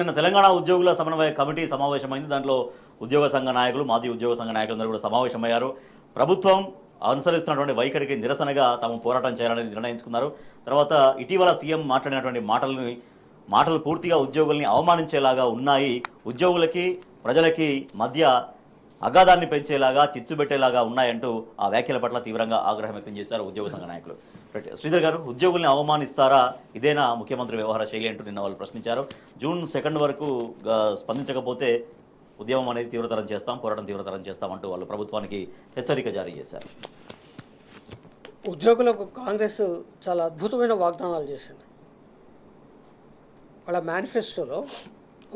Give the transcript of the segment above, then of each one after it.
నిన్న తెలంగాణ ఉద్యోగుల సమన్వయ కమిటీ సమావేశమైంది. దాంట్లో ఉద్యోగ సంఘ నాయకులు, మాజీ ఉద్యోగ సంఘ నాయకులందరూ కూడా సమావేశమయ్యారు. ప్రభుత్వం అనుసరిస్తున్నటువంటి వైఖరికి నిరసనగా తాము పోరాటం చేయాలని నిర్ణయించుకున్నారు. తర్వాత ఇటీవల సీఎం మాట్లాడినటువంటి మాటలు పూర్తిగా ఉద్యోగుల్ని అవమానించేలాగా ఉన్నాయి. ఉద్యోగులకి ప్రజలకి మధ్య అగాధాన్ని పెంచేలాగా, చిచ్చు పెట్టేలాగా ఉన్నాయంటూ ఆ వ్యాఖ్యల పట్ల తీవ్రంగా ఆగ్రహం వ్యక్తం చేశారు ఉద్యోగ సంఘ నాయకులు. శ్రీధర్ గారు, ఉద్యోగుల్ని అవమానిస్తారా, ఇదేనా ముఖ్యమంత్రి వ్యవహార శైలి అంటూ నిన్న వాళ్ళు ప్రశ్నించారు. జూన్ 2 వరకు స్పందించకపోతే ఉద్యమం అనేది తీవ్రతరం చేస్తాం, పోరాటం తీవ్రతరం చేస్తామంటూ వాళ్ళు ప్రభుత్వానికి హెచ్చరిక జారీ చేశారు. ఉద్యోగులకు కాంగ్రెస్ చాలా అద్భుతమైన వాగ్దానాలు చేసింది. వాళ్ళ మేనిఫెస్టోలో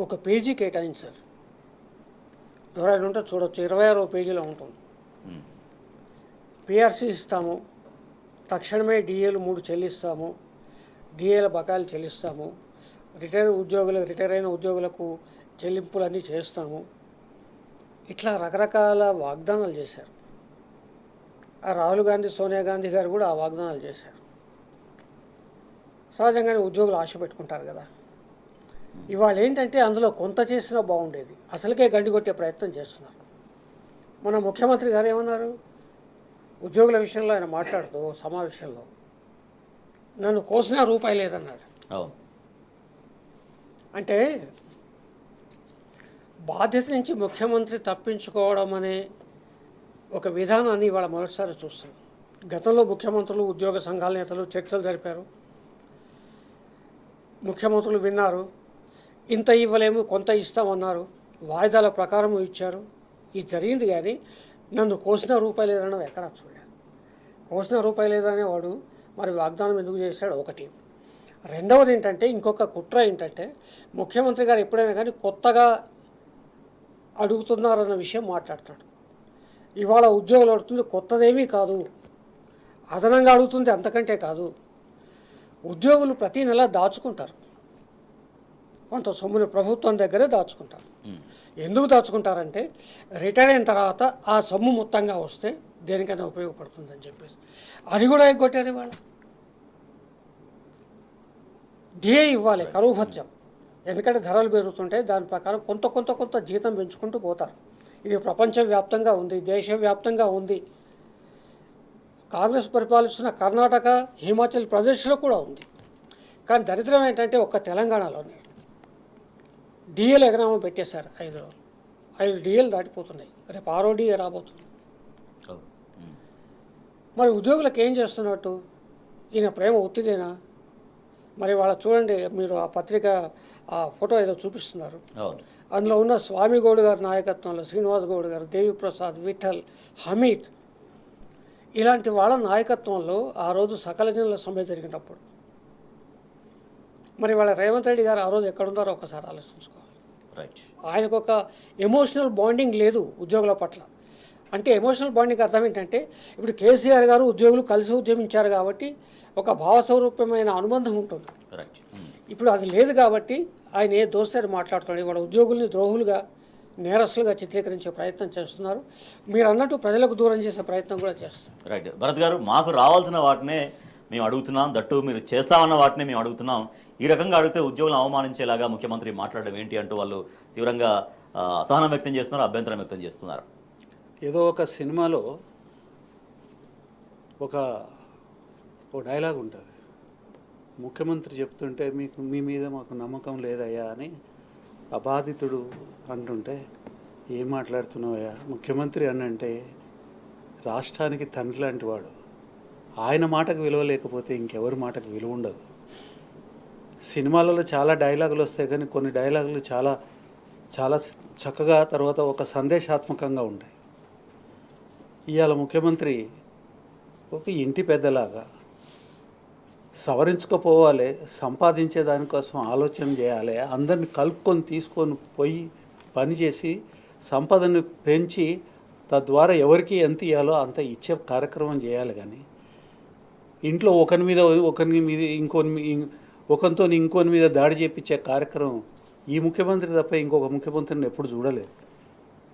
ఒక పేజీ కేటాయించారు. ఎవరైనా ఉంటే చూడొచ్చు, 26వ పేజీలో ఉంటుంది. పిఆర్సీ ఇస్తాము, తక్షణమే డిఏలు 3 చెల్లిస్తాము, డిఏల బకాయిలు చెల్లిస్తాము, రిటైర్ అయిన ఉద్యోగులకు చెల్లింపులన్నీ చేస్తాము. ఇట్లా రకరకాల వాగ్దానాలు చేశారు. ఆ రాహుల్ గాంధీ, సోనియా గాంధీ గారు కూడా ఆ వాగ్దానాలు చేశారు. సహజంగానే ఉద్యోగులు ఆశ పెట్టుకుంటారు కదా. ఇవాళ ఏంటంటే అందులో కొంత చేసినా బాగుండేది, అసలుకే గండి కొట్టే ప్రయత్నం చేస్తున్నారు. మన ముఖ్యమంత్రి గారు ఏమన్నారు, ఉద్యోగుల విషయంలో ఆయన మాట్లాడుతూ సమావేశంలో నన్ను కోసినా రూపాయి లేదన్నాడు. అంటే బాధ్యత నుంచి ముఖ్యమంత్రి తప్పించుకోవడం అనే ఒక విధానాన్ని ఇవాళ మొదటిసారి చూస్తున్నాం. గతంలో ముఖ్యమంత్రులు, ఉద్యోగ సంఘాల నేతలు చర్చలు జరిపారు. ముఖ్యమంత్రులు విన్నారు, ఇంత ఇవ్వలేము కొంత ఇస్తామన్నారు, వాయిదాల ప్రకారం ఇచ్చారు. ఇది జరిగింది. కానీ నన్ను కోసిన రూపాయి లేదన్న ఎక్కడా చూడలేదు. కోసిన రూపాయి లేదనేవాడు మరి వాగ్దానం ఎందుకు చేశాడు? ఒకటి. రెండవది ఏంటంటే, ఇంకొక కుట్ర ఏంటంటే, ముఖ్యమంత్రి గారు ఎప్పుడైనా కానీ కొత్తగా అడుగుతున్నారన్న విషయం మాట్లాడతాడు. ఇవాళ ఉద్యోగులు అడుగుతుంది కొత్తదేమీ కాదు, అదనంగా అడుగుతుంది అంతకంటే కాదు. ఉద్యోగులు ప్రతి నెల దాచుకుంటారు, కొంత సొమ్ముని ప్రభుత్వం దగ్గరే దాచుకుంటారు. ఎందుకు దాచుకుంటారంటే, రిటైర్ అయిన తర్వాత ఆ సొమ్ము మొత్తంగా వస్తే దేనికైనా ఉపయోగపడుతుందని చెప్పేసి. అది కూడా ఎగ్గొట్టారు. ఇవాళ డిఏ ఇవ్వాలి, కరువు భత్యం. ఎందుకంటే ధరలు పెరుగుతుంటే దాని ప్రకారం కొంత జీతం పెంచుకుంటూ పోతారు. ఇది ప్రపంచవ్యాప్తంగా ఉంది, దేశవ్యాప్తంగా ఉంది. కాంగ్రెస్ పరిపాలిస్తున్న కర్ణాటక, హిమాచల్ ప్రదేశ్లో కూడా ఉంది. కానీ దరిద్రం ఏంటంటే ఒక్క తెలంగాణలోనే డిఏలు ఎగనామా పెట్టేశారు. 5 డిఏలు దాటిపోతున్నాయి. రేపు 6వ డిఏ రాబోతుంది. మరి ఉద్యోగులకు ఏం చేస్తున్నట్టు? ఈయన ప్రేమ ఒత్తిదేనా? మరి వాళ్ళ చూడండి, మీరు ఆ పత్రిక ఆ ఫోటో ఏదో చూపిస్తున్నారు. అందులో ఉన్న స్వామి గౌడ్ గారి నాయకత్వంలో, శ్రీనివాస్ గౌడ్ గారు, దేవిప్రసాద్, విఠల్, హమీద్, ఇలాంటి వాళ్ళ నాయకత్వంలో ఆ రోజు సకల జనుల సమ్మె జరిగినప్పుడు మరి వాళ్ళ రేవంత్ రెడ్డి గారు ఆ రోజు ఎక్కడున్నారో ఒకసారి ఆలోచించుకోవాలి. ఆయనకు ఒక ఎమోషనల్ బాండింగ్ లేదు ఉద్యోగుల పట్ల. అంటే ఎమోషనల్ బాండింగ్ అర్థం ఏంటంటే, ఇప్పుడు కేసీఆర్ గారు ఉద్యోగులు కలిసి ఉద్యమించారు కాబట్టి ఒక భావస్వరూప్యమైన అనుబంధం ఉంటుంది. ఇప్పుడు అది లేదు కాబట్టి ఆయన ఏ దోస్తారి మాట్లాడుతున్నాడు. ఇవాళ ఉద్యోగుల్ని ద్రోహులుగా, నేరస్తులుగా చిత్రీకరించే ప్రయత్నం చేస్తున్నారు. మీరు అన్నట్టు ప్రజలకు దూరం చేసే ప్రయత్నం కూడా చేస్తారు. రైట్ భరత్ గారు, మాకు రావాల్సిన వాటినే మేము అడుగుతున్నాం, దట్టు మీరు చేస్తామన్న వాటిని మేము అడుగుతున్నాం. ఈ రకంగా అడిగితే ఉద్యోగులను అవమానించేలాగా ముఖ్యమంత్రి మాట్లాడడం ఏంటి అంటూ వాళ్ళు తీవ్రంగా అసహనం వ్యక్తం చేస్తున్నారు, అభ్యంతరం వ్యక్తం చేస్తున్నారు. ఏదో ఒక సినిమాలో ఒక డైలాగ్ ఉంటుంది. ముఖ్యమంత్రి చెప్తుంటే మీ మీద మాకు నమ్మకం లేదయ్యా అని అబాధితుడు అంటుంటే, ఏం మాట్లాడుతున్నావయ్యా, ముఖ్యమంత్రి అంటే రాష్ట్రానికి తండ్రి లాంటి వాడు. ఆయన మాటకు విలువ లేకపోతే ఇంకెవరి మాటకు విలువ ఉండదు. సినిమాలలో చాలా డైలాగులు వస్తాయి, కానీ కొన్ని డైలాగులు చాలా చాలా చక్కగా తర్వాత ఒక సందేశాత్మకంగా ఉంటాయి. ఇవాళ ముఖ్యమంత్రి ఒక ఇంటి పెద్దలాగా సవరించుకుపోవాలి, సంపాదించే దానికోసం ఆలోచన చేయాలి, అందరిని కలుపుకొని తీసుకొని పోయి పనిచేసి సంపదను పెంచి తద్వారా ఎవరికి ఎంత ఇవ్వాలో అంత ఇచ్చే కార్యక్రమం చేయాలి. కానీ ఇంట్లో ఒకరి మీద ఇంకోని మీద దాడి చేపించే కార్యక్రమం ఈ ముఖ్యమంత్రి తప్ప ఇంకొక ముఖ్యమంత్రిని ఎప్పుడు చూడలేదు.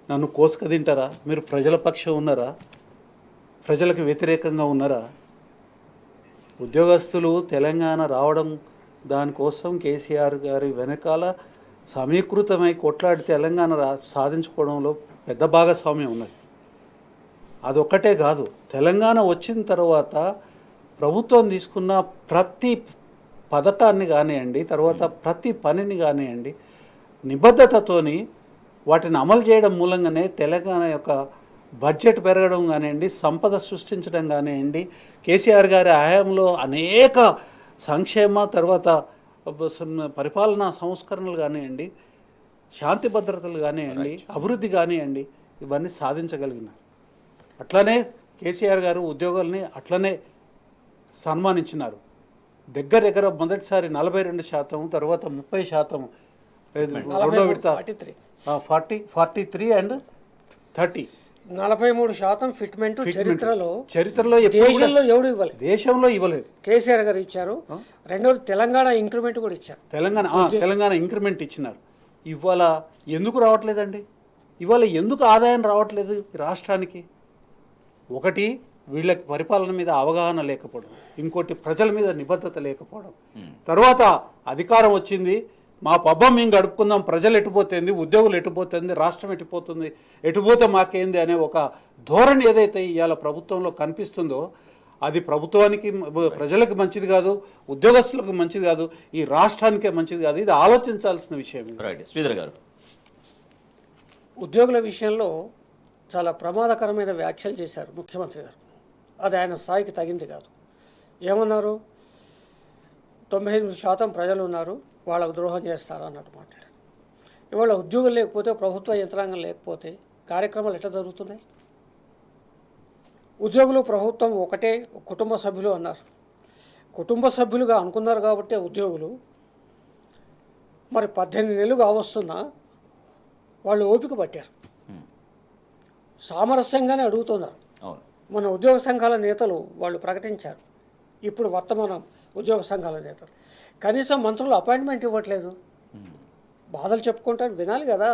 నన్ను కోసుక తింటారా? మీరు ప్రజల పక్షం ఉన్నారా? ప్రజలకు వ్యతిరేకంగా ఉన్నారా? ఉద్యోగస్తులు తెలంగాణ రావడం దానికోసం కేసీఆర్ గారి వెనకాల సమీకృతమై కొట్లాడి తెలంగాణ సాధించుకోవడంలో పెద్ద భాగస్వామ్యం ఉన్నది. అదొక్కటే కాదు, తెలంగాణ వచ్చిన తర్వాత ప్రభుత్వం తీసుకున్న ప్రతి పథకాన్ని కానివ్వండి, తర్వాత ప్రతి పనిని కానివ్వండి, నిబద్ధతతోని వాటిని అమలు చేయడం మూలంగానే తెలంగాణ యొక్క బడ్జెట్ పెరగడం కానివ్వండి, సంపద సృష్టించడం కానివ్వండి, కేసీఆర్ గారి హయాంలో అనేక సంక్షేమ తర్వాత పరిపాలనా సంస్కరణలు కానివ్వండి, శాంతి భద్రతలు కానివ్వండి, అభివృద్ధి కానివ్వండి, ఇవన్నీ సాధించగలిగినారు. అట్లనే కేసీఆర్ గారు ఉద్యోగుల్ని అట్లనే సన్మానించినారు. దగ్గర మొదటిసారి 42%, తర్వాత 30%, రెండో విడత 43 అండ్ 30. 43% ఫిట్మెంట్ చరిత్రలో దేశంలో ఎవడు ఇవ్వలేదు. దేశంలో ఇవ్వలేదు. కేసీఆర్ గారు ఇచ్చారు. రెండోది తెలంగాణ ఇంక్రిమెంట్ కూడా ఇచ్చారు. తెలంగాణ ఇంక్రిమెంట్ ఇచ్చినారు. ఇవాళ ఎందుకు రావట్లేదండి? ఇవాళ ఎందుకు ఆదాయం రావట్లేదు ఈ రాష్ట్రానికి? ఒకటి, వీళ్ళకి పరిపాలన మీద అవగాహన లేకపోవడం, ఇంకోటి ప్రజల మీద నిబద్ధత లేకపోవడం. తర్వాత అధికారం వచ్చింది, మా పబ్బం మేము గడుపుకుందాం, ప్రజలు ఎటుపోతుంది, ఉద్యోగులు ఎటుపోతుంది, రాష్ట్రం ఎటుపోతుంది, ఎటుపోతే మాకేంది అనే ఒక ధోరణి ఏదైతే ఇవాళ ప్రభుత్వంలో కనిపిస్తుందో అది ప్రభుత్వానికి, ప్రజలకు మంచిది కాదు, ఉద్యోగస్తులకు మంచిది కాదు, ఈ రాష్ట్రానికే మంచిది కాదు. ఇది ఆలోచించాల్సిన విషయం. శ్రీధర్ గారు, ఉద్యోగుల విషయంలో చాలా ప్రమాదకరమైన వ్యాఖ్యలు చేశారు ముఖ్యమంత్రి గారు. అది ఆయన స్థాయికి తగింది కాదు. ఏమన్నారు? 98% ప్రజలు ఉన్నారు, వాళ్ళకు ద్రోహం చేస్తారు అన్నట్టు మాట్లాడారు. ఇవాళ ఉద్యోగులు లేకపోతే, ప్రభుత్వ యంత్రాంగం లేకపోతే కార్యక్రమాలు ఎట్లా జరుగుతున్నాయి? ఉద్యోగులు ప్రభుత్వం ఒకటే, కుటుంబ సభ్యులు అన్నారు. కుటుంబ సభ్యులుగా అనుకున్నారు కాబట్టి ఉద్యోగులు మరి 18 నెలలు కావస్తున్నా వాళ్ళు ఓపిక పట్టారు, సామరస్యంగానే అడుగుతున్నారు. మన ఉద్యోగ సంఘాల నేతలు వాళ్ళు ప్రకటించారు. ఇప్పుడు వర్తమానం ఉద్యోగ సంఘాల నేతలు కనీసం మంత్రులు అపాయింట్మెంట్ ఇవ్వట్లేదు. బాధలు చెప్పుకుంటారు, వినాలి కదా.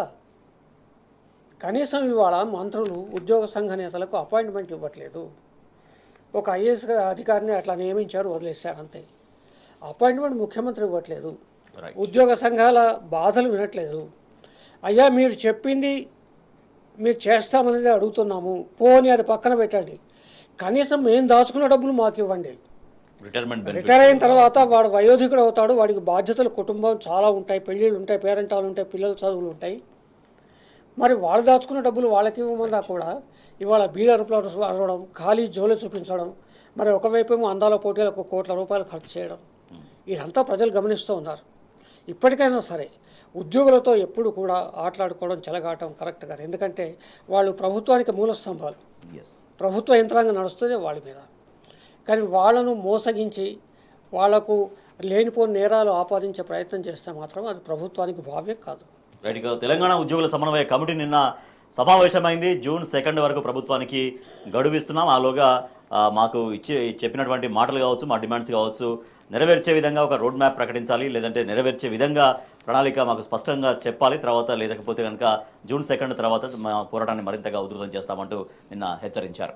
కనీసం ఇవాళ మంత్రులు ఉద్యోగ సంఘ నేతలకు అపాయింట్మెంట్ ఇవ్వట్లేదు. ఒక ఐఏఎస్ అధికారిని అట్లా నియమించారు, వదిలేశారు, అంతే. అపాయింట్మెంట్ ముఖ్యమంత్రి ఇవ్వట్లేదు. ఉద్యోగ సంఘాల బాధలు వినట్లేదు. అయ్యా మీరు చెప్పింది మీరు చేస్తామనేది అడుగుతున్నాము, పోనీ అది పక్కన పెట్టండి, కనీసం మేము దాచుకున్న డబ్బులు మాకు ఇవ్వండి. రిటైర్ అయిన తర్వాత వాడు వయోధికుడు అవుతాడు, వాడికి బాధ్యతలు కుటుంబం చాలా ఉంటాయి, పెళ్ళిళ్ళు ఉంటాయి, పేరెంటాలు ఉంటాయి, పిల్లల చదువులు ఉంటాయి. మరి వాళ్ళు దాచుకున్న డబ్బులు వాళ్ళకి ఇవ్వమన్నా కూడా ఇవాళ బీడరుపులు అరవడం, ఖాళీ జోలు చూపించడం, మరి ఒకవైపు ఏమో అందాల పోటీలకు కోట్ల రూపాయలు ఖర్చు చేయడం, ఇదంతా ప్రజలు గమనిస్తూ ఉన్నారు. ఇప్పటికైనా సరే ఉద్యోగులతో ఎప్పుడు కూడా ఆటలాడుకోవడం, చెలగాటం కరెక్ట్ కాదు. ఎందుకంటే వాళ్ళు ప్రభుత్వానికి మూల స్తంభాలు, ప్రభుత్వ యంత్రాంగం నడుస్తుంది వాళ్ళ మీద. కానీ వాళ్ళను మోసగించి వాళ్లకు లేనిపోని నేరాలు ఆపాదించే ప్రయత్నం చేస్తే మాత్రం అది ప్రభుత్వానికి భావ్యం కాదు. రైట్గా తెలంగాణ ఉద్యోగుల సమన్వయ కమిటీ నిన్న సమావేశమైంది. జూన్ 2 వరకు ప్రభుత్వానికి గడువిస్తున్నాం. ఆలోగా మాకు చెప్పినటువంటి మాటలు కావచ్చు, మా డిమాండ్స్ కావచ్చు, నెరవేర్చే విధంగా ఒక రోడ్ మ్యాప్ ప్రకటించాలి, లేదంటే నెరవేర్చే విధంగా ప్రణాళిక మాకు స్పష్టంగా చెప్పాలి. తర్వాత లేకపోతే కనుక జూన్ 2 తర్వాత మా పోరాటాన్ని మరింతగా ఉధృతం చేస్తామంటూ నిన్న హెచ్చరించారు.